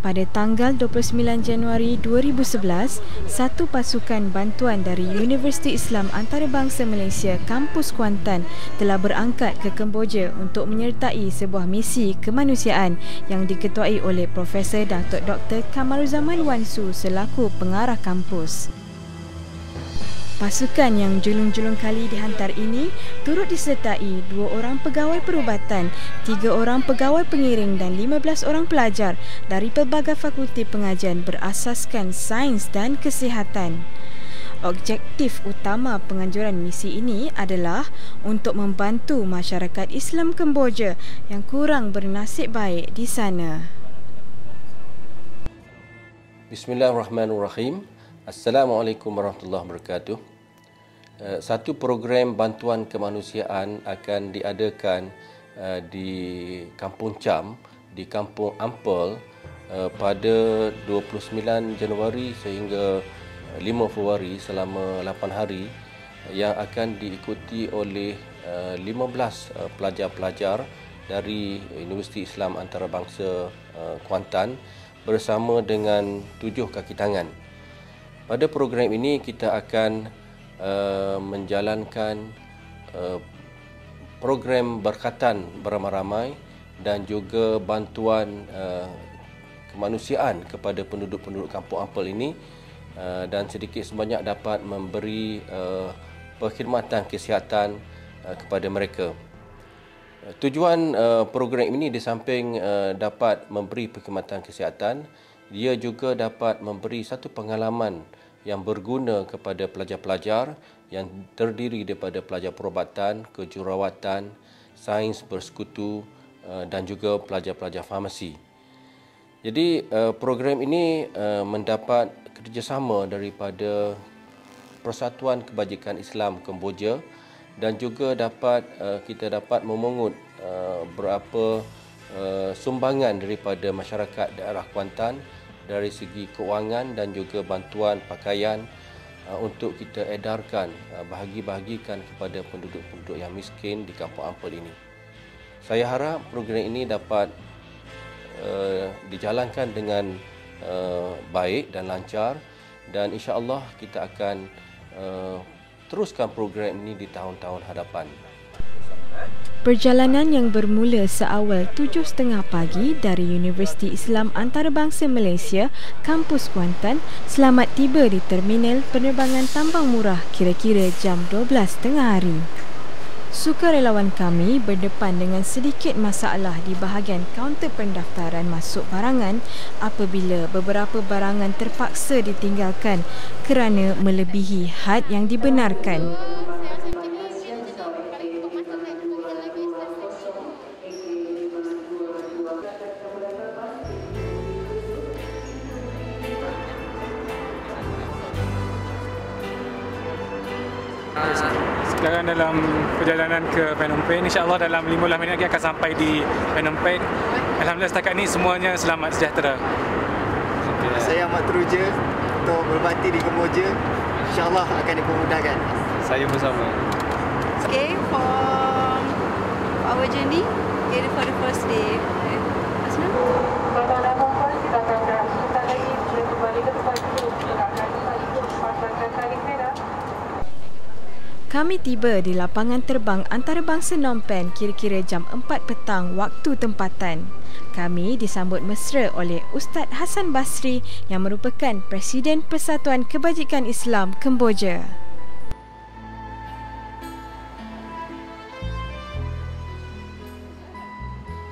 Pada tanggal 29 Januari 2011, satu pasukan bantuan dari Universiti Islam Antarabangsa Malaysia Kampus Kuantan telah berangkat ke Kemboja untuk menyertai sebuah misi kemanusiaan yang diketuai oleh Profesor Datuk Dr. Kamaruzaman Wansu selaku pengarah kampus. Pasukan yang julung-julung kali dihantar ini turut disertai 2 orang pegawai perubatan, 3 orang pegawai pengiring dan 15 orang pelajar dari pelbagai fakulti pengajian berasaskan sains dan kesihatan. Objektif utama penganjuran misi ini adalah untuk membantu masyarakat Islam Kemboja yang kurang bernasib baik di sana. Bismillahirrahmanirrahim. Assalamualaikum warahmatullahi wabarakatuh. Satu program bantuan kemanusiaan akan diadakan di Kampung Cham, di Kampung Ampel pada 29 Januari sehingga 5 Februari selama 8 hari yang akan diikuti oleh 15 pelajar-pelajar dari Universiti Islam Antarabangsa Kuantan bersama dengan 7 kaki tangan. Pada program ini kita akan menjalankan program berkatan beramai-ramai dan juga bantuan kemanusiaan kepada penduduk-penduduk Kampung Ampel ini dan sedikit sebanyak dapat memberi perkhidmatan kesihatan kepada mereka. Tujuan program ini di samping dapat memberi perkhidmatan kesihatan, dia juga dapat memberi satu pengalaman yang berguna kepada pelajar-pelajar yang terdiri daripada pelajar perubatan, kejururawatan, sains bersekutu dan juga pelajar-pelajar farmasi. Jadi program ini mendapat kerjasama daripada Persatuan Kebajikan Islam Kemboja dan juga kita dapat memungut berapa sumbangan daripada masyarakat daerah Kuantan dari segi kewangan dan juga bantuan pakaian untuk kita edarkan, bahagi-bahagikan kepada penduduk-penduduk yang miskin di Kampung Ampel ini. Saya harap program ini dapat dijalankan dengan baik dan lancar dan insya-Allah kita akan teruskan program ini di tahun-tahun hadapan. Perjalanan yang bermula seawal 7.30 pagi dari Universiti Islam Antarabangsa Malaysia, Kampus Kuantan, selamat tiba di Terminal Penerbangan Tambang Murah kira-kira jam 12.30 hari. Sukarelawan kami berdepan dengan sedikit masalah di bahagian kaunter pendaftaran masuk barangan apabila beberapa barangan terpaksa ditinggalkan kerana melebihi had yang dibenarkan. Sekarang dalam perjalanan ke Phnom Penh, insya-Allah dalam 15 minit lagi akan sampai di Phnom Penh. Alhamdulillah setakat ini semuanya selamat sejahtera. Saya amat teruja untuk berbakti di Kemboja. Insya-Allah akan dipermudahkan. Saya bersama. Okay, for our journey, okay, for the first day. Kami tiba di lapangan terbang antarabangsa Phnom Penh kira-kira jam 4 petang waktu tempatan. Kami disambut mesra oleh Ustaz Hassan Basri yang merupakan Presiden Persatuan Kebajikan Islam Kemboja.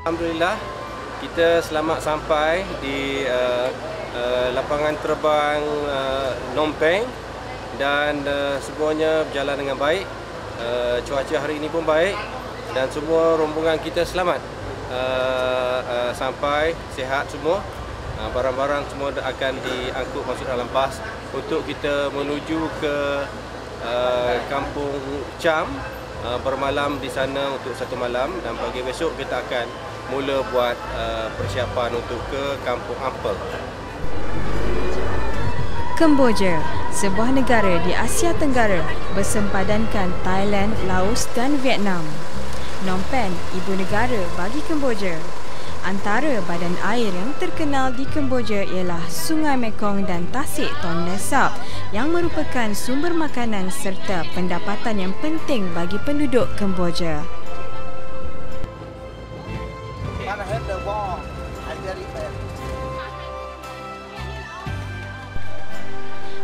Alhamdulillah, kita selamat sampai di lapangan terbang Phnom Penh dan semuanya berjalan dengan baik. Cuaca hari ini pun baik dan semua rombongan kita selamat sampai sihat semua. Barang-barang semua akan diangkut masuk dalam bas untuk kita menuju ke Kampung Cham, bermalam di sana untuk 1 malam dan pagi besok kita akan mula buat persiapan untuk ke Kampung Ampel. Kemboja, sebuah negara di Asia Tenggara bersempadankan Thailand, Laos dan Vietnam. Phnom Penh, ibu negara bagi Kemboja. Antara badan air yang terkenal di Kemboja ialah Sungai Mekong dan Tasik Tonle Sap yang merupakan sumber makanan serta pendapatan yang penting bagi penduduk Kemboja.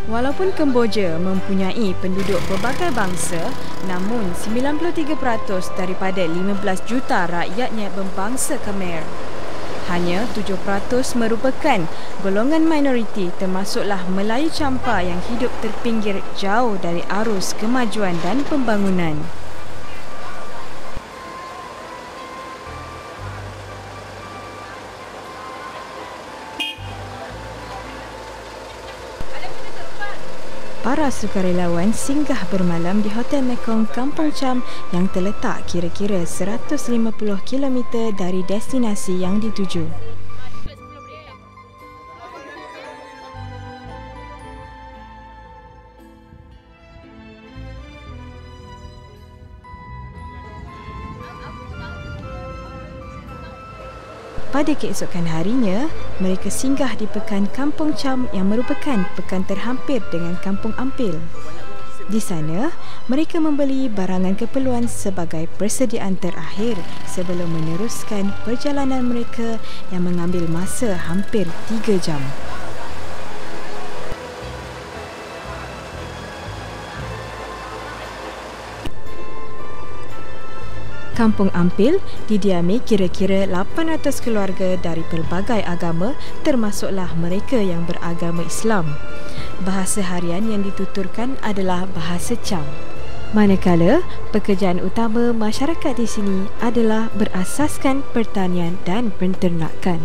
Walaupun Kemboja mempunyai penduduk berbagai bangsa, namun 93% daripada 15 juta rakyatnya berbangsa Khmer. Hanya 7% merupakan golongan minoriti, termasuklah Melayu Champa yang hidup terpinggir jauh dari arus kemajuan dan pembangunan. Para sukarelawan singgah bermalam di Hotel Mekong Kampung Cham yang terletak kira-kira 150 km dari destinasi yang dituju. Pada keesokan harinya, mereka singgah di Pekan Kampung Cham yang merupakan pekan terhampir dengan Kampung Ampil. Di sana, mereka membeli barangan keperluan sebagai persediaan terakhir sebelum meneruskan perjalanan mereka yang mengambil masa hampir 3 jam. Kampung Ampil didiami kira-kira 800 keluarga dari pelbagai agama, termasuklah mereka yang beragama Islam. Bahasa harian yang dituturkan adalah bahasa Cham. Manakala pekerjaan utama masyarakat di sini adalah berasaskan pertanian dan penternakan.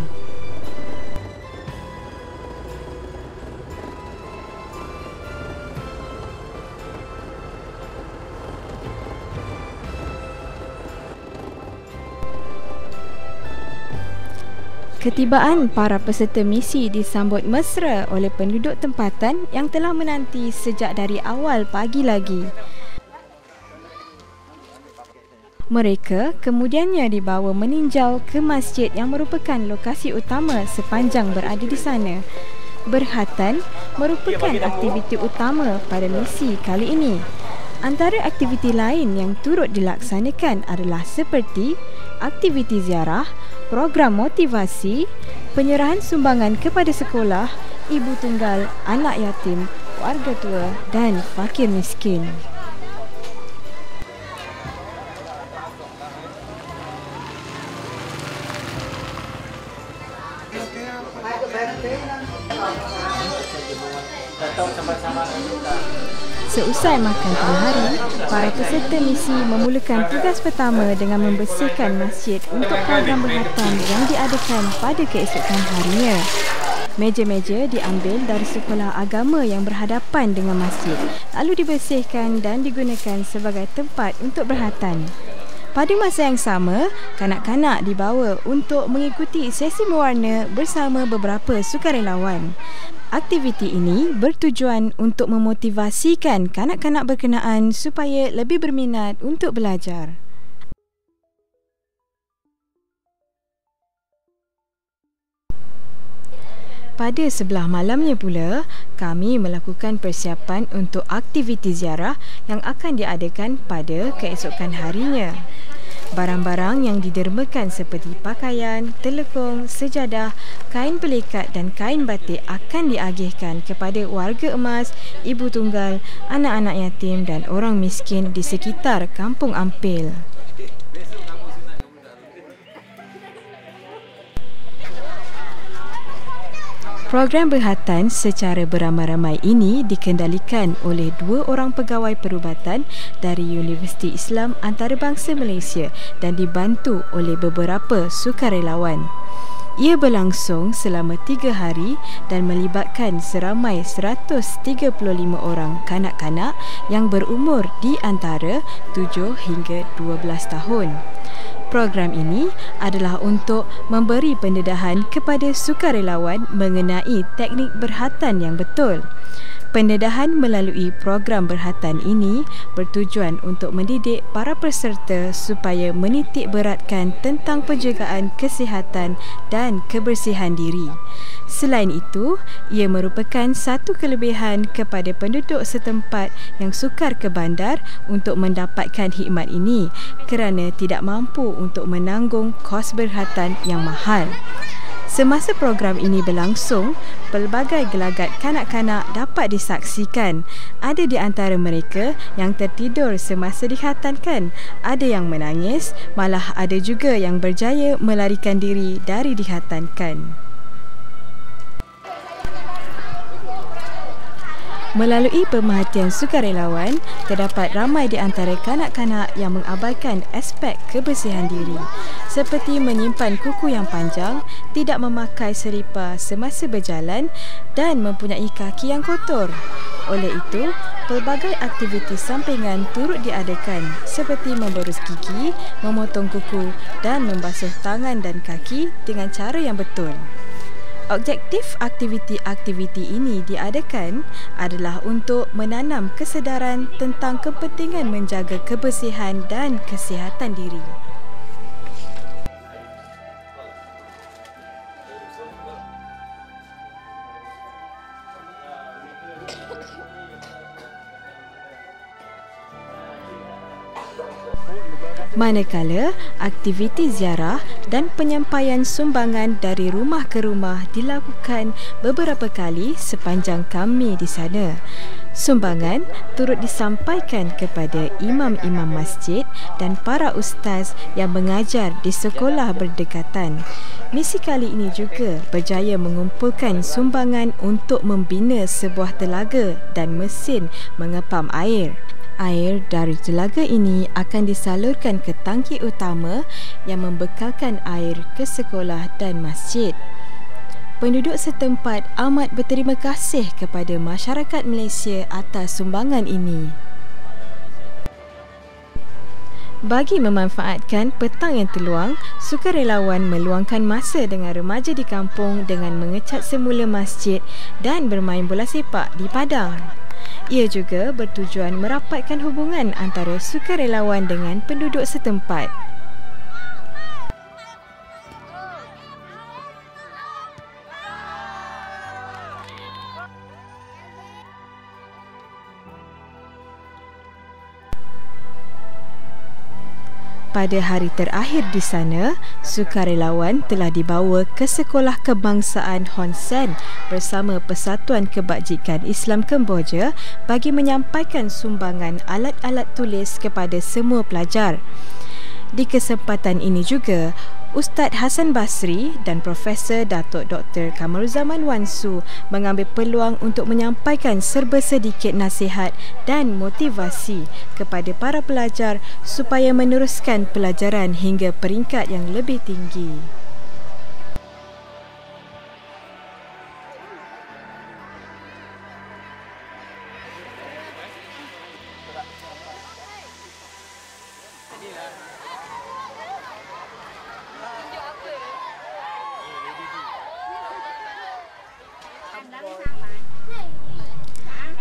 Ketibaan para peserta misi disambut mesra oleh penduduk tempatan yang telah menanti sejak dari awal pagi lagi. Mereka kemudiannya dibawa meninjau ke masjid yang merupakan lokasi utama sepanjang berada di sana. Berkhatan merupakan aktiviti utama pada misi kali ini. Antara aktiviti lain yang turut dilaksanakan adalah seperti aktiviti ziarah, program motivasi, penyerahan sumbangan kepada sekolah, ibu tunggal, anak yatim, warga tua dan fakir miskin. Seusai makan tengah hari, para peserta misi memulakan tugas pertama dengan membersihkan masjid untuk program berkhatan yang diadakan pada keesokan harinya. Meja-meja diambil dari sekolah agama yang berhadapan dengan masjid, lalu dibersihkan dan digunakan sebagai tempat untuk berkhatan. Pada masa yang sama, kanak-kanak dibawa untuk mengikuti sesi mewarna bersama beberapa sukarelawan. Aktiviti ini bertujuan untuk memotivasikan kanak-kanak berkenaan supaya lebih berminat untuk belajar. Pada sebelah malamnya pula, kami melakukan persiapan untuk aktiviti ziarah yang akan diadakan pada keesokan harinya. Barang-barang yang didermakan seperti pakaian, telekong, sejadah, kain pelikat dan kain batik akan diagihkan kepada warga emas, ibu tunggal, anak-anak yatim dan orang miskin di sekitar Kampung Ampil. Program berkhatan secara beramai-ramai ini dikendalikan oleh 2 orang pegawai perubatan dari Universiti Islam Antarabangsa Malaysia dan dibantu oleh beberapa sukarelawan. Ia berlangsung selama 3 hari dan melibatkan seramai 135 orang kanak-kanak yang berumur di antara 7 hingga 12 tahun. Program ini adalah untuk memberi pendedahan kepada sukarelawan mengenai teknik berkhatan yang betul. Pendedahan melalui program berhatan ini bertujuan untuk mendidik para peserta supaya menitik beratkan tentang penjagaan kesihatan dan kebersihan diri. Selain itu, ia merupakan satu kelebihan kepada penduduk setempat yang sukar ke bandar untuk mendapatkan khidmat ini kerana tidak mampu untuk menanggung kos berhatan yang mahal. Semasa program ini berlangsung, pelbagai gelagat kanak-kanak dapat disaksikan. Ada di antara mereka yang tertidur semasa dihatankan, ada yang menangis, malah ada juga yang berjaya melarikan diri dari dihatankan. Melalui pemerhatian sukarelawan, terdapat ramai di antara kanak-kanak yang mengabaikan aspek kebersihan diri, seperti menyimpan kuku yang panjang, tidak memakai selipar semasa berjalan dan mempunyai kaki yang kotor. Oleh itu, pelbagai aktiviti sampingan turut diadakan seperti memberus gigi, memotong kuku dan membasuh tangan dan kaki dengan cara yang betul. Objektif aktiviti-aktiviti ini diadakan adalah untuk menanam kesedaran tentang kepentingan menjaga kebersihan dan kesihatan diri. Manakala aktiviti ziarah dan penyampaian sumbangan dari rumah ke rumah dilakukan beberapa kali sepanjang kami di sana. Sumbangan turut disampaikan kepada imam-imam masjid dan para ustaz yang mengajar di sekolah berdekatan. Misi kali ini juga berjaya mengumpulkan sumbangan untuk membina sebuah telaga dan mesin mengepam air. Air dari telaga ini akan disalurkan ke tangki utama yang membekalkan air ke sekolah dan masjid. Penduduk setempat amat berterima kasih kepada masyarakat Malaysia atas sumbangan ini. Bagi memanfaatkan petang yang terluang, sukarelawan meluangkan masa dengan remaja di kampung dengan mengecat semula masjid dan bermain bola sepak di padang. Ia juga bertujuan merapatkan hubungan antara sukarelawan dengan penduduk setempat. Pada hari terakhir di sana, sukarelawan telah dibawa ke Sekolah Kebangsaan Hun Sen bersama Persatuan Kebajikan Islam Kemboja bagi menyampaikan sumbangan alat-alat tulis kepada semua pelajar. Di kesempatan ini juga, Ustaz Hassan Basri dan Profesor Datuk Dr. Kamaruzaman Wan Su mengambil peluang untuk menyampaikan serba sedikit nasihat dan motivasi kepada para pelajar supaya meneruskan pelajaran hingga peringkat yang lebih tinggi.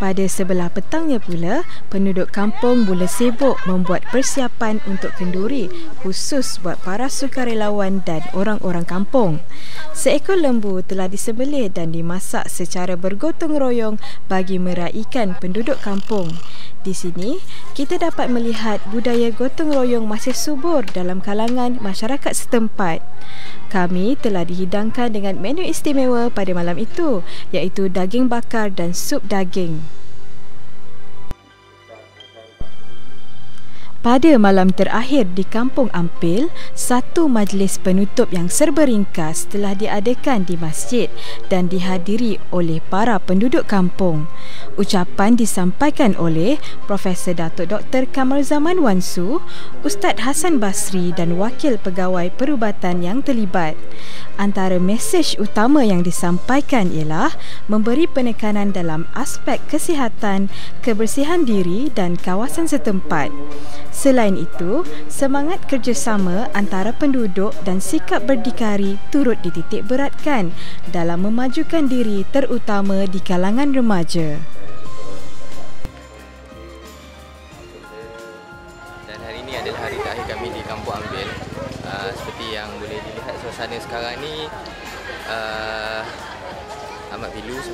Pada sebelah petangnya pula, penduduk kampung mula sibuk membuat persiapan untuk kenduri khusus buat para sukarelawan dan orang-orang kampung. Seekor lembu telah disembelih dan dimasak secara bergotong royong bagi meraikan penduduk kampung. Di sini, kita dapat melihat budaya gotong royong masih subur dalam kalangan masyarakat setempat. Kami telah dihidangkan dengan menu istimewa pada malam itu, iaitu daging bakar dan sup daging. Pada malam terakhir di Kampung Ampil, satu majlis penutup yang serba ringkas telah diadakan di masjid dan dihadiri oleh para penduduk kampung. Ucapan disampaikan oleh Profesor Datuk Dr. Kamaruzaman Wan Su, Ustaz Hassan Basri dan wakil pegawai perubatan yang terlibat. Antara mesej utama yang disampaikan ialah memberi penekanan dalam aspek kesihatan, kebersihan diri dan kawasan setempat. Selain itu, semangat kerjasama antara penduduk dan sikap berdikari turut dititik beratkan dalam memajukan diri terutama di kalangan remaja.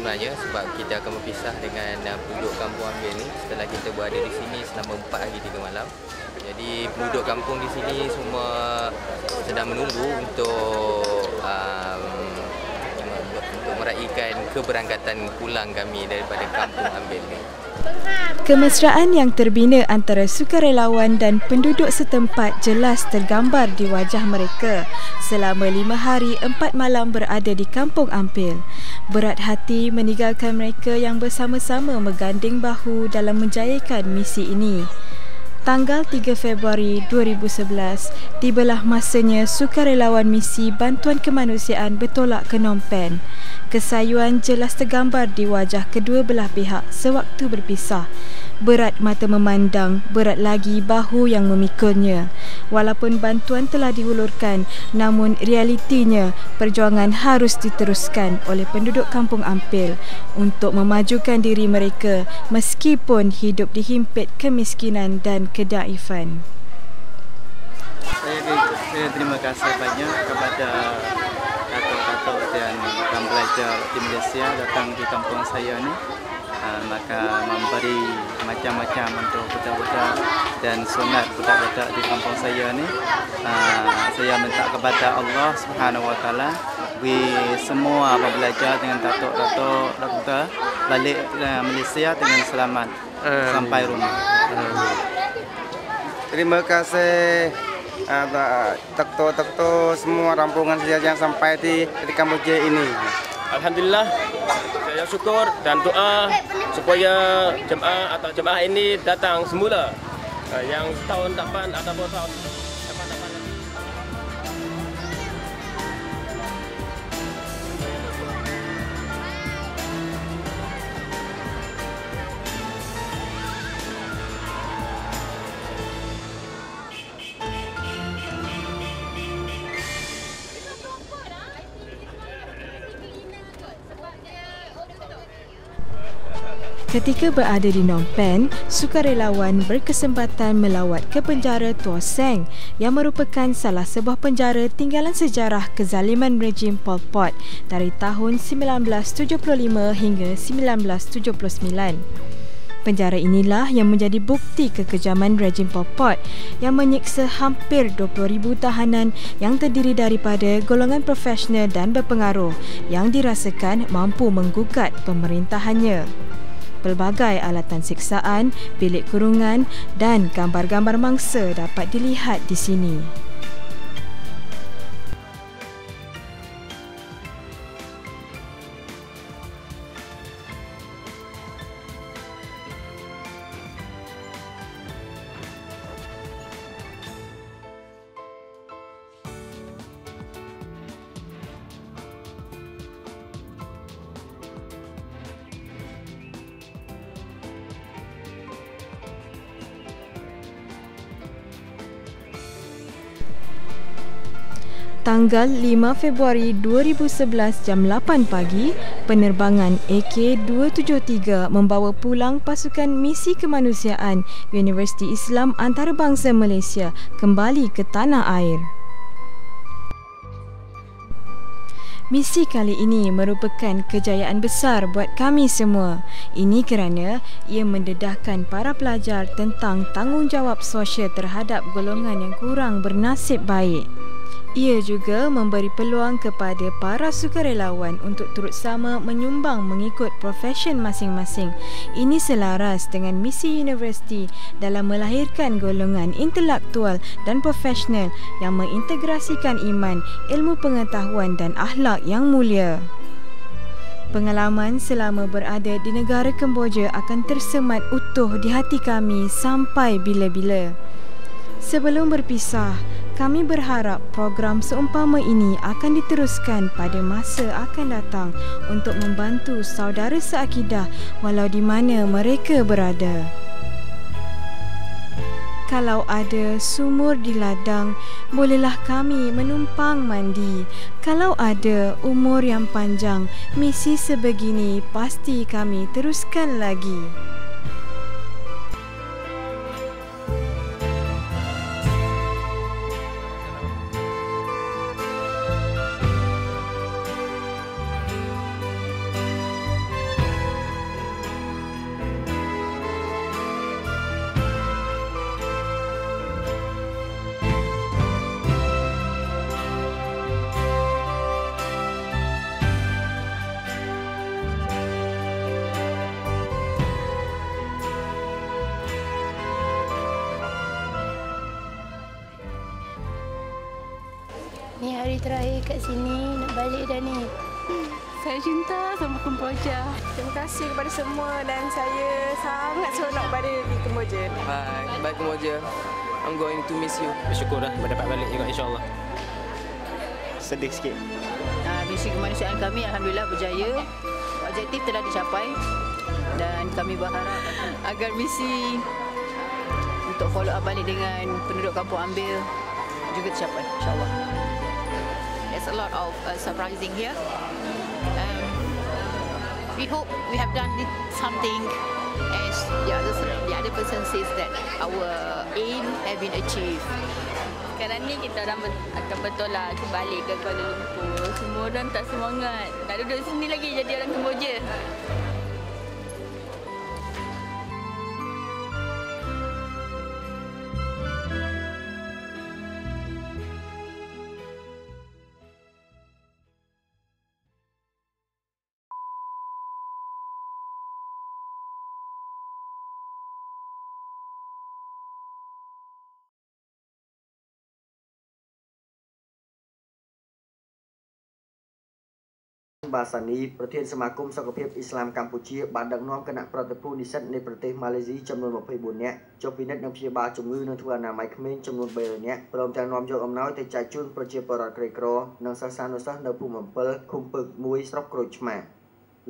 sebenarnya sebab kita akan berpisah dengan penduduk kampung Ambil ni setelah kita berada di sini selama 4 hari 3 malam. Jadi penduduk kampung di sini semua sedang menunggu untuk meraihkan keberangkatan pulang kami daripada kampung Ambil ni. Kemesraan yang terbina antara sukarelawan dan penduduk setempat jelas tergambar di wajah mereka selama 5 hari 4 malam berada di Kampung Ampil. Berat hati meninggalkan mereka yang bersama-sama mengganding bahu dalam menjayakan misi ini. Tanggal 3 Februari 2011, tibalah masanya sukarelawan misi bantuan kemanusiaan bertolak ke Phnom Penh. Kesayuan jelas tergambar di wajah kedua belah pihak sewaktu berpisah. Berat mata memandang, berat lagi bahu yang memikulnya. Walaupun bantuan telah dihulurkan, namun realitinya perjuangan harus diteruskan oleh penduduk Kampung Ampil untuk memajukan diri mereka meskipun hidup dihimpit kemiskinan dan kedaifan. Saya terima kasih banyak kepada datuk-datuk dan pembelajar di Malaysia datang di kampung saya ni. Maka memberi macam-macam untuk budak-budak dan sunat budak-budak di kampung saya ni. Saya minta kepada Allah Subhanahu Wa Taala beri semua pembelajar dengan datuk-datuk doktor balik Malaysia dengan selamat sampai rumah. Terima kasih doktor-doktor semua rampungan saya yang sampai di Kamboja ini. Alhamdulillah, saya syukur dan doa supaya jemaah ini datang semula yang tahun depan ataupun tahun depan lagi. Ketika berada di Phnom Penh, sukarelawan berkesempatan melawat ke penjara Tuas Seng yang merupakan salah sebuah penjara tinggalan sejarah kezaliman rejim Pol Pot dari tahun 1975 hingga 1979. Penjara inilah yang menjadi bukti kekejaman rejim Pol Pot yang menyiksa hampir 20,000 tahanan yang terdiri daripada golongan profesional dan berpengaruh yang dirasakan mampu menggugat pemerintahannya. Pelbagai alatan siksaan, bilik kurungan dan gambar-gambar mangsa dapat dilihat di sini. Tanggal 5 Februari 2011 jam 8 pagi, penerbangan AK-273 membawa pulang pasukan misi kemanusiaan Universiti Islam Antarabangsa Malaysia kembali ke tanah air. Misi kali ini merupakan kejayaan besar buat kami semua. Ini kerana ia mendedahkan para pelajar tentang tanggungjawab sosial terhadap golongan yang kurang bernasib baik. Ia juga memberi peluang kepada para sukarelawan untuk turut sama menyumbang mengikut profesion masing-masing. Ini selaras dengan misi universiti dalam melahirkan golongan intelektual dan profesional yang mengintegrasikan iman, ilmu pengetahuan dan akhlak yang mulia. Pengalaman selama berada di negara Kemboja akan tersemat utuh di hati kami sampai bila-bila. Sebelum berpisah, kami berharap program seumpama ini akan diteruskan pada masa akan datang untuk membantu saudara seakidah walau di mana mereka berada. Kalau ada sumur di ladang, bolehlah kami menumpang mandi. Kalau ada umur yang panjang, misi sebegini pasti kami teruskan lagi. kali terakhir kat sini, nak balik dah ni. Saya cinta sama Kemboja. Terima kasih kepada semua dan saya sangat seronok berada di Kemboja. Bye Kemboja. I'm going to miss you. Bersyukur dah dapat balik juga insya-Allah. Sedih sikit. Misi kemanusiaan kami alhamdulillah berjaya. Objektif telah dicapai dan kami berharap agar misi untuk follow up balik dengan penduduk Kampung Ambil juga tercapai insya-Allah. There's a lot of surprising here. We hope we have done something as the other person says that our aim have been achieved. Sekarang ni kita orang akan betul lah kembali ke Kuala Lumpur. Semua orang tak semangat. Nak duduk sini lagi jadi orang Kemboja. Basani ប្រធានសមាគមសុខភាពអ៊ីស្លាមកម្ពុជាបានដឹកនាំគណៈប្រតិភូនិស្សិតនៃប្រទេសម៉ាឡេស៊ីចំនួន24នាក់ចុះពិនិត្យនិងព្យាបាលជំងឺនៅធ្វើអនាម័យក្មេងចំនួន300នាក់ព្រមទាំងនាំយកអំណោយទៅចែកជូនប្រជាពលរដ្ឋក្រីក្រនិងសិស្សានុសិស្សនៅភូមិ7ឃុំពឹក1ស្រុកក្រូចឆ្មារ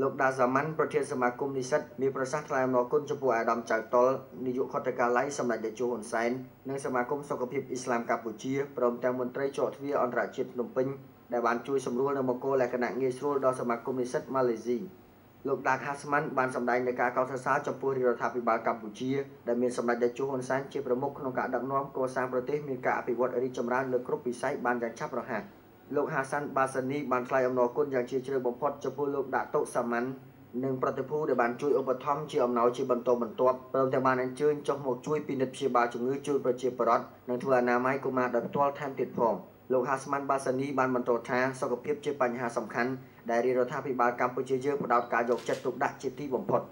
លោកដាសាម៉ាន់ប្រធានសមាគមនិស្សិតមានប្រសាសន៍ថ្លែងអំណរគុណចំពោះអាដាមចៅតុលនាយកខុទ្ទកាល័យសម្ដេចតេជោហ៊ុនសែននិងសមាគមសុខភាពអ៊ីស្លាមកម្ពុជាព្រមទាំងមន្ត្រីជាប់ទ្វារអន្តរជាតិភ្នំពេញដែលបានជួយសម្រួលនៅមង្គលលក្ខណៈងាយស្រួលដល់សមាគមនិស្សិតម៉ាឡេស៊ីលោកដាកហាស្ម៉ាន់បានសម្ដែងនៅការកោតសរសើរចំពោះរដ្ឋាភិបាលកម្ពុជាដែលមានសម្ដេចតេជោហ៊ុនសែនជាប្រមុខក្នុងការដឹកនាំកសាងប្រទេសមានការអភិវឌ្ឍរីកចម្រើនលើគ្រប់វិស័យបានយ៉ាងឆាប់រហ័សលោកហាសាន់បាសានីបានថ្លែងអំណរគុណយ៉ាងជ្រាលជ្រៅបំផុតចំពោះលោកដាតុសាម៉ាន់និងប្រតិភូដែលបានជួយឧបត្ថម្ភជាអំណោយជាបន្តបន្ទាប់ព្រមទាំងបានអញ្ជើញចុះមកជួយពិនិត្យព្យាបាលជំងឺជូនប្រជាពលរដ្ឋនិងធ្វើអនាម័យកុមារដោយផ្ទាល់ថែមទៀតផងលោកហាស្ម៉ាន់បាសានីបានបន្តថាសុខភាពជាបញ្ហាសំខាន់ដែលរដ្ឋាភិបាលកម្ពុជាយើងផ្ដោតការយកចិត្តទុកដាក់ជាទីបំផុត